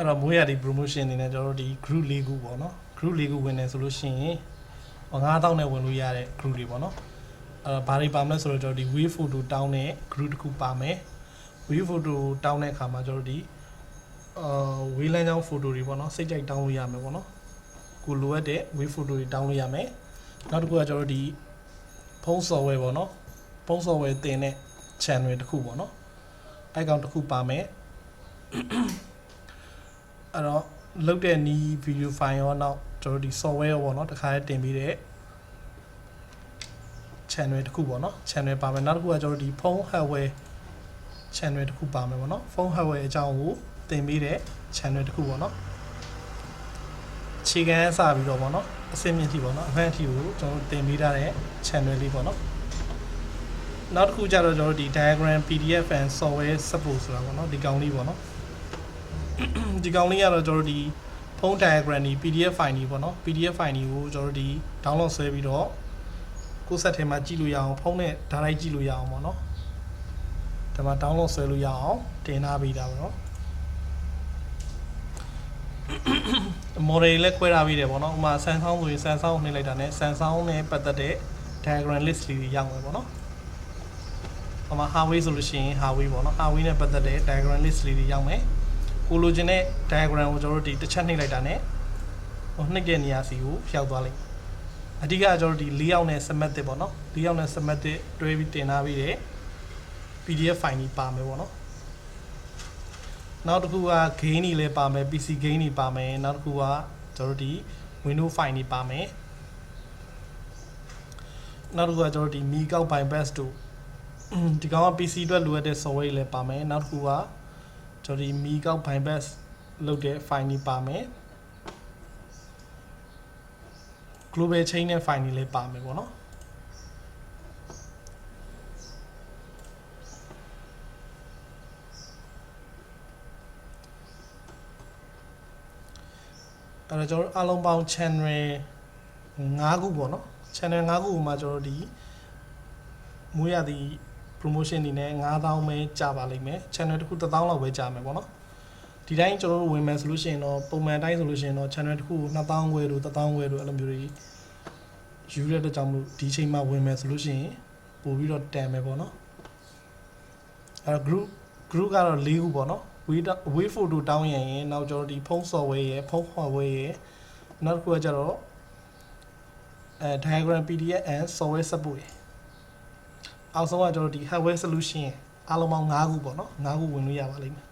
အဲ့တော့မိုးရဒီ promotion အနေနဲ့ကျွန်တော်တို့ဒီ group ၄ခုပေါ့နော် group ၄ခုဝင်နေဆိုလို့ရှိရင်9000နဲ့ဝင်လို့ရတဲ့ group တွေပေါ့နော်အဲ့တော့ဘာတွေပါမလဲဆိုတော့ကျွန်တော်ဒီ wave photo တောင်းတဲ့ group တစ်ခုပါမယ် wave photo တောင်းတဲ့အခါမှာကျွန်တော်ဒီဝေးလန်းချောင်း photo တွေပေါ့နော်စိတ်ကြိုက်တောင်းလို့ရမယ်ပေါ့နော်ကိုလိုအပ်တဲ့ wave photo တွေတောင်းလို့ရမယ်နောက်တစ်ခုကကျွန်တော်ဒီဖုန်း software ပေါ့နော်ဖုန်း software တင်တဲ့ channel တစ်ခုပေါ့နော်အဲ့ကောင်တစ်ခုပါမယ်အဲ့တော့လုတ်တဲ့နီး video file ရောနောက်ကျွန်တော်ဒီ software ရောပေါ့နော်တခါလေးတင်ပြီးတဲ့ channel တစ်ခုပေါ့နော် channel ပါမယ်နောက်တစ်ခုကကျွန်တော်ဒီဖုန်း hardware channel တစ်ခုပါမယ်ပေါ့နော်ဖုန်း hardware အကြောင်းကိုတင်ပြီးတဲ့ channel တစ်ခုပေါ့နော်ခြေခံစပြီးတော့ပေါ့နော်အစင်းမြင့်ထိပေါ့နော်အဖက်အထိကိုကျွန်တော်တင်ပေးထားတဲ့ channel လေးပေါ့နော်နောက်တစ်ခုကျတော့ကျွန်တော်ဒီ diagram PDF and software support ဆိုတာပေါ့နော်ဒီကောင်လေးပေါ့နော်ဒီကောင်လေးကတော့ကျွန်တော်ဒီဖုန်း diagram ဒီ PDF file ကြီးပေါ့နော် PDF file ကြီးကိုကျွန်တော်ဒီ download ဆွဲပြီးတော့ကိုယ်ဆက်ထဲမှာကြည့်လို့ရအောင်ဖုန်းနဲ့ direct ကြည့်လို့ရအောင်ပေါ့နော်ဒါမှ download ဆွဲလို့ရအောင်တင်ထားပေးတာပေါ့နော်model လည်းခွဲထားပြီးတယ်ပေါ့နော်ဥပမာ Samsung ဆိုရင် Samsung ကိုနှိပ်လိုက်တာနဲ့ Samsung နဲ့ပတ်သက်တဲ့ diagram list လေးတွေရောက်မယ်ပေါ့နော်ဥပမာ Huawei ဆိုလို့ရှိရင် Huawei ပေါ့နော် Huawei နဲ့ပတ်သက်တဲ့ diagram list လေးတွေရောက်မယ်ကိုလိုချင်တဲ့ diagram ကိုကျွန်တော်တို့ဒီတစ်ချက်နှိပ်လိုက်တာနဲ့နှိပ်တဲ့နေရာစီကိုရောက်သွားလိမ့်မယ်အဓိကကျွန်တော်တို့ဒီlayout နဲ့ semantic ပေါ့နော် layout နဲ့ semantic တွဲပြီးတင်ထားပြီးတဲ့ PDF file ကြီးပါမယ်ပေါ့နော်နောက်တစ်ခုက gain တွေလည်းပါမယ် PC gain တွေပါမယ်နောက်တစ်ခုကကျွန်တော်တို့ဒီ window file တွေပါမယ်နောက်တစ်ခုကကျွန်တော်တို့ဒီ mi ကောက် bypass တို့ဒီကောင်က PC အတွက်လိုအပ်တဲ့ software တွေလည်းပါမယ်နောက်တစ်ခုကကျွန်တော်ဒီ mi ကောက် bypass လုပ်တဲ့ file တွေပါမယ် global chain နဲ့ file တွေလည်းပါမယ်ပေါ့နော်အဲ့တော့ကျွန်တော်အားလုံးပေါင်း channel 5ခုပေါ့နော် channel 5ခုမှာကျွန်တော်ဒီမွေးရသည် promotion အနေနဲ့9000ပဲကြာပါလိမ့်မယ် channel တစ်ခု1000လောက်ပဲကြာမယ်ပေါ့နော်ဒီတိုင်းကျွန်တော်တို့ဝင်မယ်ဆိုလို့ရှိရင်တော့ပုံမှန်တိုင်းဆိုလို့ရှိရင်တော့ channel တစ်ခု2000ခွဲတို့1000ခွဲတို့အဲ့လိုမျိုးတွေယူရတဲ့အတွက်ကြောင့်မို့ဒီချိန်မှာဝင်မယ်ဆိုလို့ရှိရင်ပို့ပြီးတော့တန်မယ်ပေါ့နော်အဲ့တော့ group ကတော့4ခုပေါ့နော်way photo တောင်းရင်နောက်ကျွန်တော်ဒီဖုန်း software ရယ်ဖုန်း hardware ရယ်နောက်တစ်ခုကကျတော့diagram PDF and software support ရယ်အောက်ဆုံးကကျွန်တော်ဒီ hardware solution အားလုံးပေါင်း5ခုပေါ့နော်5ခုဝင်လို့ရပါလိမ့်မယ်